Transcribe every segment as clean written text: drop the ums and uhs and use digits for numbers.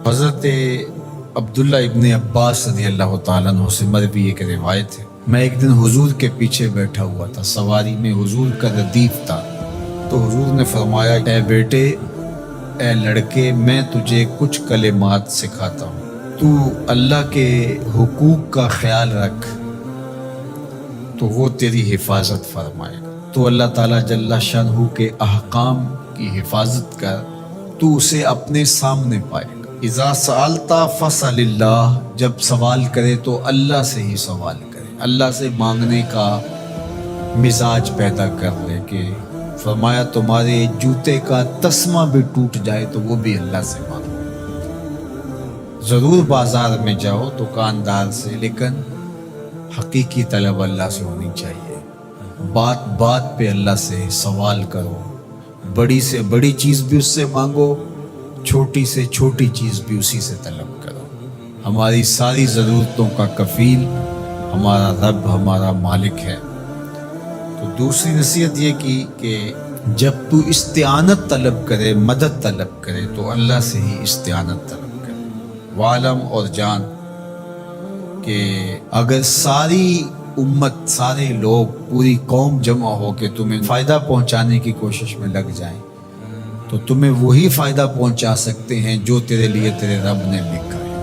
حضرت عبداللہ ابن عباس رضی اللہ تعالیٰ عنہ سے مروی ایک روایت ہے، میں ایک دن حضور کے پیچھے بیٹھا ہوا تھا، سواری میں حضور کا ردیف تھا، تو حضور نے فرمایا، اے بیٹے، اے لڑکے، میں تجھے کچھ کلمات سکھاتا ہوں، تو اللہ کے حقوق کا خیال رکھ تو وہ تیری حفاظت فرمائے گا۔ تو اللہ تعالیٰ جل شانہ کے احکام کی حفاظت کر، تو اسے اپنے سامنے پائے گا۔ اذا سألت فاسأل اللہ، جب سوال کرے تو اللہ سے ہی سوال کرے، اللہ سے مانگنے کا مزاج پیدا کر لے، کہ فرمایا تمہارے جوتے کا تسمہ بھی ٹوٹ جائے تو وہ بھی اللہ سے مانگو۔ ضرور بازار میں جاؤ دکاندار سے، لیکن حقیقی طلب اللہ سے ہونی چاہیے۔ بات بات پہ اللہ سے سوال کرو، بڑی سے بڑی چیز بھی اس سے مانگو، چھوٹی سے چھوٹی چیز بھی اسی سے طلب کرو۔ ہماری ساری ضرورتوں کا کفیل ہمارا رب، ہمارا مالک ہے۔ تو دوسری نصیحت یہ کی کہ جب تو استعانت طلب کرے، مدد طلب کرے، تو اللہ سے ہی استعانت طلب کرے۔ وعلم، اور جان کہ اگر ساری امت، سارے لوگ، پوری قوم جمع ہو کے تمہیں فائدہ پہنچانے کی کوشش میں لگ جائیں تو تمہیں وہی فائدہ پہنچا سکتے ہیں جو تیرے لیے تیرے رب نے لکھا ہے۔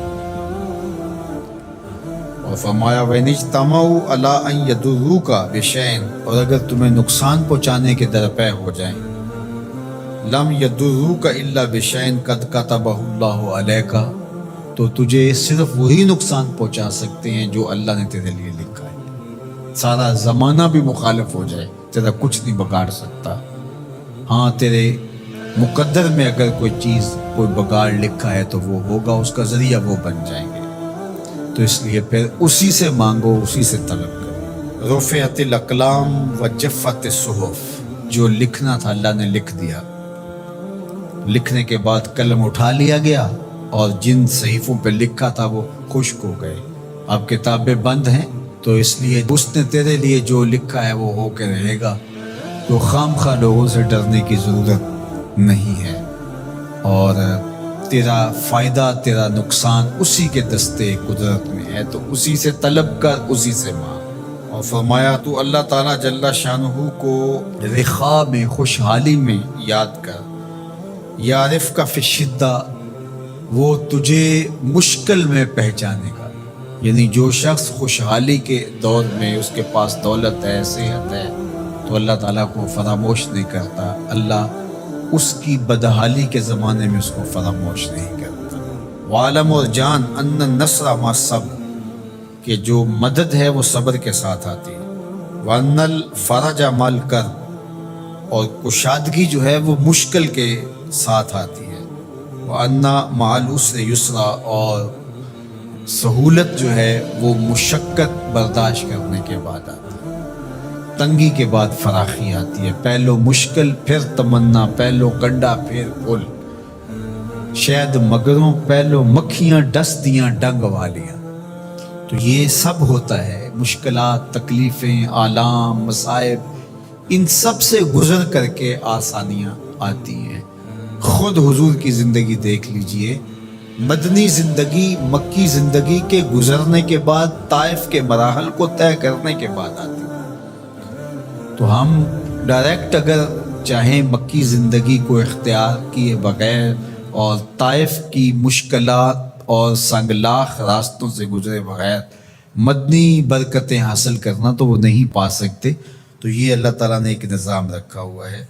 اور فرمایا وَإِنِ اجْتَمَعُوا عَلَىٰ أَن يَضُرُّوكَ بِشَيْءٍ، اور اگر تمہیں نقصان پہنچانے کے درپے ہو جائیں، لَمْ يَضُرُّوكَ إِلَّا بِشَيْءٍ قَدْ كَتَبَهُ اللَّهُ عَلَيْكَ، تو تجھے صرف وہی نقصان پہنچا سکتے ہیں جو اللہ نے تیرے لیے لکھا ہے۔ سارا زمانہ بھی مخالف ہو جائے، تیرا کچھ نہیں بگاڑ سکتا۔ ہاں، تیرے مقدر میں اگر کوئی چیز، کوئی بگاڑ لکھا ہے تو وہ ہوگا، اس کا ذریعہ وہ بن جائیں گے۔ تو اس لیے پھر اسی سے مانگو، اسی سے طلب کرو۔ رفعت الاقلام وجفت الصحف، جو لکھنا تھا اللہ نے لکھ دیا، لکھنے کے بعد قلم اٹھا لیا گیا، اور جن صحیفوں پہ لکھا تھا وہ خشک ہو گئے۔ اب کتابیں بند ہیں، تو اس لیے اس نے تیرے لیے جو لکھا ہے وہ ہو کے رہے گا، تو خام خواہ لوگوں سے ڈرنے کی ضرورت نہیں ہے، اور تیرا فائدہ، تیرا نقصان اسی کے دستے قدرت میں ہے، تو اسی سے طلب کر، اسی سے مانگ۔ اور فرمایا تو اللہ تعالیٰ جل شانہ کو رخاء میں، خوشحالی میں یاد کر، یعرفک فی الشدہ، وہ تجھے مشکل میں پہچانے گا۔ یعنی جو شخص خوشحالی کے دور میں اس کے پاس دولت ہے، صحت ہے، تو اللہ تعالیٰ کو فراموش نہیں کرتا، اللہ اس کی بدحالی کے زمانے میں اس کو فراموش نہیں کرتا۔ وعلم، اور جان، ان النصر مع الصبر، کہ جو مدد ہے وہ صبر کے ساتھ آتی ہے۔ وان الفرج مع الکرب، اور کشادگی جو ہے وہ مشکل کے ساتھ آتی ہے۔ وان مع العسر یسرا، اور سہولت جو ہے وہ مشقت برداشت کرنے کے بعد آتی ہے۔ تنگی کے بعد فراخی آتی ہے، پہلو مشکل پھر تمنا، پہلو کنڈا پھر پھول، شاید مگروں پہلو مکھیاں ڈس دیاں ڈنگ والیاں۔ تو یہ سب ہوتا ہے، مشکلات، تکلیفیں، آلام، مصائب، ان سب سے گزر کر کے آسانیاں آتی ہیں۔ خود حضور کی زندگی دیکھ لیجئے، مدنی زندگی مکی زندگی کے گزرنے کے بعد، طائف کے مراحل کو طے کرنے کے بعد آتی ہے۔ تو ہم ڈائریکٹ اگر چاہیں مکی زندگی کو اختیار کیے بغیر اور طائف کی مشکلات اور سنگلاخ راستوں سے گزرے بغیر مدنی برکتیں حاصل کرنا، تو وہ نہیں پا سکتے۔ تو یہ اللہ تعالیٰ نے ایک نظام رکھا ہوا ہے۔